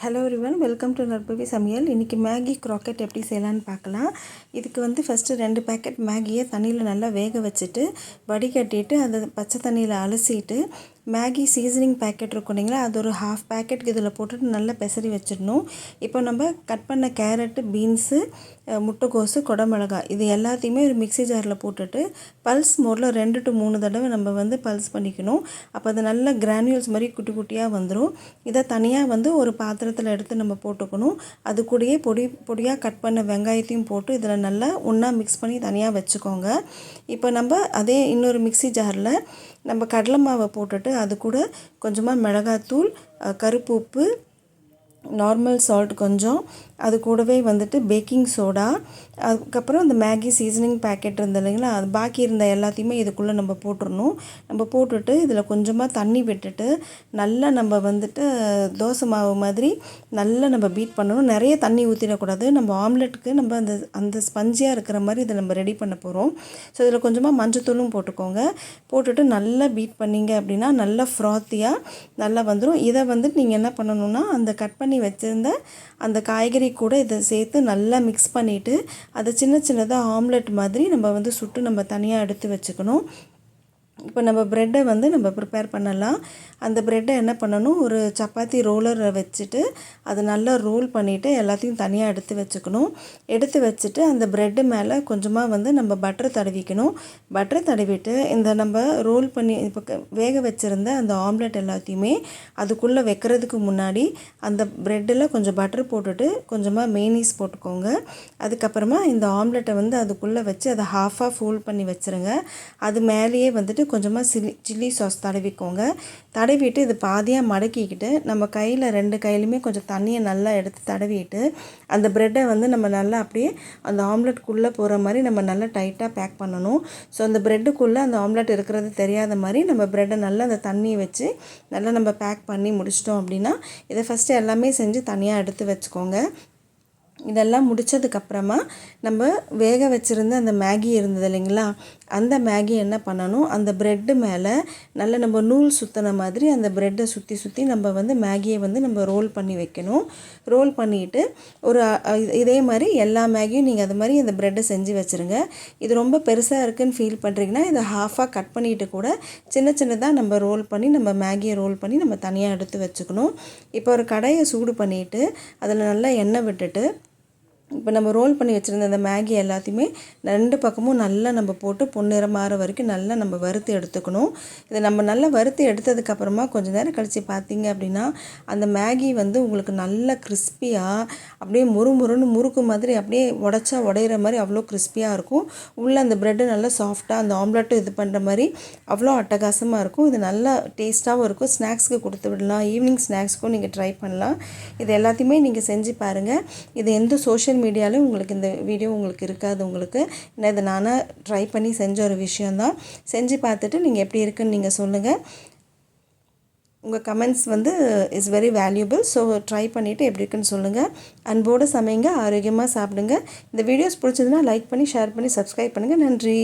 Hello everyone, welcome to நற்பவி சமையல். இன்றைக்கி Maggi க்ராக்கெட் எப்படி செய்யலான்னு பார்க்கலாம். இதுக்கு வந்து ஃபஸ்ட்டு 2 பேக்கெட் மேகியை தண்ணியில் நல்லா வேக வச்சுட்டு வடிகட்டிட்டு அதை பச்சை தண்ணியில் அலசிட்டு மேகி சீசனிங் பேக்கெட் இருக்கும் இல்லைங்களா, அது ஒரு 1/2 பேக்கெட் இதில் போட்டுட்டு நல்லா பெசரி வச்சிடணும். இப்போ நம்ம கட் பண்ண கேரட்டு, பீன்ஸு, முட்டைக்கோசு, குடமிளகாய் இது எல்லாத்தையுமே ஒரு மிக்ஸி ஜாரில் போட்டுட்டு பல்ஸ் மோடில் 2 to 3 தடவை நம்ம வந்து பல்ஸ் பண்ணிக்கணும். அப்போ அது நல்ல கிரானியூல்ஸ் மாதிரி குட்டி குட்டியாக வந்துடும். இதை தனியாக வந்து ஒரு பாத்திரத்தில் எடுத்து நம்ம போட்டுக்கணும். அது கூடயே பொடியாக கட் பண்ண வெங்காயத்தையும் போட்டு இதில் நல்லா ஒன்றா மிக்ஸ் பண்ணி தனியாக வச்சுக்கோங்க. இப்போ நம்ம அதே இன்னொரு மிக்ஸி ஜாரில் நம்ம கடலை மாவை போட்டுட்டு அது கூட கொஞ்சமாக மிளகாத்தூள், கருப்பு உப்பு, நார்மல் சால்ட் கொஞ்சம், அது கூடவே வந்துட்டு பேக்கிங் சோடா, அதுக்கப்புறம் இந்த மேகி சீசனிங் பேக்கெட் இருந்தது இல்லைங்களா, அது பாக்கி இருந்த எல்லாத்தையுமே இதுக்குள்ளே நம்ம போட்டுடணும். நம்ம போட்டுட்டு இதில் கொஞ்சமாக தண்ணி விட்டுட்டு நல்லா நம்ம வந்துட்டு தோசை மாவு மாதிரி நல்லா நம்ம பீட் பண்ணணும். நிறைய தண்ணி ஊற்றிடக்கூடாது. நம்ம ஆம்லெட்டுக்கு நம்ம அந்த ஸ்பஞ்சியாக இருக்கிற மாதிரி இதை நம்ம ரெடி பண்ண போகிறோம். ஸோ இதில் கொஞ்சமாக மஞ்சத்தூளும் போட்டுக்கோங்க. போட்டுட்டு நல்லா பீட் பண்ணிங்க அப்படின்னா நல்லா ஃப்ராத்தியாக நல்லா வந்துடும். இதை வந்து நீங்கள் என்ன பண்ணணுன்னா அந்த கட் பண்ணி வச்சுருந்த அந்த காய்கறி கூட இதை சேர்த்து நல்லா மிக்ஸ் பண்ணிவிட்டு அதை சின்ன சின்னதாக ஆம்லெட் மாதிரி நம்ம வந்து சுட்டு நம்ம தனியாக எடுத்து வச்சுக்கணும். இப்போ நம்ம ப்ரெட்டை வந்து நம்ம ப்ரிப்பேர் பண்ணலாம். அந்த ப்ரெட்டை என்ன பண்ணணும், ஒரு சப்பாத்தி ரோலரை வச்சுட்டு அதை நல்லா ரோல் பண்ணிவிட்டு எல்லாத்தையும் தனியாக எடுத்து வச்சுக்கணும். எடுத்து வச்சுட்டு அந்த ப்ரெட்டு மேலே கொஞ்சமாக வந்து நம்ம பட்டர் தடவிக்கணும். பட்டர் தடவிட்டு இந்த நம்ம ரோல் பண்ணி இப்போ வேக வச்சுருந்த அந்த ஆம்லெட் எல்லாத்தையுமே அதுக்குள்ளே வைக்கிறதுக்கு முன்னாடி அந்த ப்ரெட்டில் கொஞ்சம் பட்டர் போட்டுட்டு கொஞ்சமாக மேனீஸ் போட்டுக்கோங்க. அதுக்கப்புறமா இந்த ஆம்லெட்டை வந்து அதுக்குள்ளே வச்சு அதை ஹாஃபாக ஃபோல்ட் பண்ணி வச்சுருங்க. அது மேலேயே வந்துட்டு கொஞ்சமாக சில்லி சாஸ் தடவிக்கோங்க. தடவிட்டு இது பாதியாக மடக்கிக்கிட்டு நம்ம கையில் 2 கையிலுமே கொஞ்சம் தண்ணியை நல்லா எடுத்து தடவிட்டு அந்த ப்ரெட்டை வந்து நம்ம நல்லா அப்படியே அந்த ஆம்லெட்டுக்குள்ளே போகிற மாதிரி நம்ம நல்லா டைட்டாக பேக் பண்ணணும். ஸோ அந்த ப்ரெட்டுக்குள்ளே அந்த ஆம்லெட் இருக்கிறது தெரியாத மாதிரி நம்ம ப்ரெட்டை நல்லா அந்த தண்ணியை வச்சு நல்லா நம்ம பேக் பண்ணி முடிச்சிட்டோம் அப்படின்னா இதை ஃபஸ்ட்டு எல்லாமே செஞ்சு தனியாக எடுத்து வச்சுக்கோங்க. இதெல்லாம் முடித்ததுக்கப்புறமா நம்ம வேக வச்சுருந்த அந்த மேகி இருந்தது இல்லைங்களா, அந்த மேகி என்ன பண்ணணும், அந்த ப்ரெட்டு மேலே நல்லா நம்ம நூல் சுற்றின மாதிரி அந்த ப்ரெட்டை சுற்றி சுற்றி நம்ம வந்து மேகியை வந்து நம்ம ரோல் பண்ணி வைக்கணும். ரோல் பண்ணிவிட்டு ஒரு இதே மாதிரி எல்லா மேகியும் நீங்கள் அது மாதிரி அந்த ப்ரெட்டை செஞ்சு வச்சுருங்க. இது ரொம்ப பெருசாக இருக்குதுன்னு ஃபீல் பண்ணுறீங்கன்னா இதை ஹாஃபாக கட் பண்ணிவிட்டு கூட சின்ன சின்னதாக நம்ம ரோல் பண்ணி நம்ம மேகியை ரோல் பண்ணி நம்ம தனியாக எடுத்து வச்சுக்கணும். இப்போ ஒரு கடாயை சூடு பண்ணிவிட்டு அதில் நல்லா எண்ணெய் விட்டுட்டு இப்போ நம்ம ரோல் பண்ணி வச்சுருந்த அந்த மேகி எல்லாத்தையுமே 2 பக்கமும் நல்லா நம்ம போட்டு பொன்னிறம் மாற வரைக்கும் நல்லா நம்ம வறுத்து எடுத்துக்கணும். இதை நம்ம நல்லா வறுத்து எடுத்ததுக்கப்புறமா கொஞ்சம் நேரம் கழித்து பார்த்தீங்க அப்படின்னா அந்த மேகி வந்து உங்களுக்கு நல்ல கிறிஸ்பியாக அப்படியே முறுமுறுன்னு முறுக்கு மாதிரி அப்படியே உடையிற மாதிரி அவ்வளோ கிறிஸ்பியாக இருக்கும். உள்ளே அந்த ப்ரெட்டு நல்லா சாஃப்டாக அந்த ஆம்லெட்டும் இது பண்ணுற மாதிரி அவ்வளோ அட்டகாசமாக இருக்கும். இது நல்லா டேஸ்ட்டாகவும் இருக்கும். ஸ்நாக்ஸ்க்கு கொடுத்து விடலாம், ஈவினிங் ஸ்நாக்ஸ்க்கும் நீங்கள் ட்ரை பண்ணலாம். இது எல்லாத்தையுமே நீங்கள் செஞ்சு பாருங்கள். இது எந்த சோஷியல் மீடியாவிலும் உங்களுக்கு இந்த வீடியோ உங்களுக்கு இருக்காது. உங்களுக்கு இதை நானாக ட்ரை பண்ணி செஞ்ச ஒரு விஷயந்தான். செஞ்சு பார்த்துட்டு நீங்கள் எப்படி இருக்குன்னு நீங்கள் சொல்லுங்கள். உங்கள் கமெண்ட்ஸ் வந்து is very valuable. So try பண்ணிவிட்டு எப்படி இருக்குன்னு சொல்லுங்கள். அன்போடு சமைங்க, ஆரோக்கியமாக சாப்பிடுங்க. இந்த வீடியோஸ் பிடிச்சதுன்னா லைக் பண்ணி, ஷேர் பண்ணி, சப்ஸ்கிரைப் பண்ணுங்கள். நன்றி.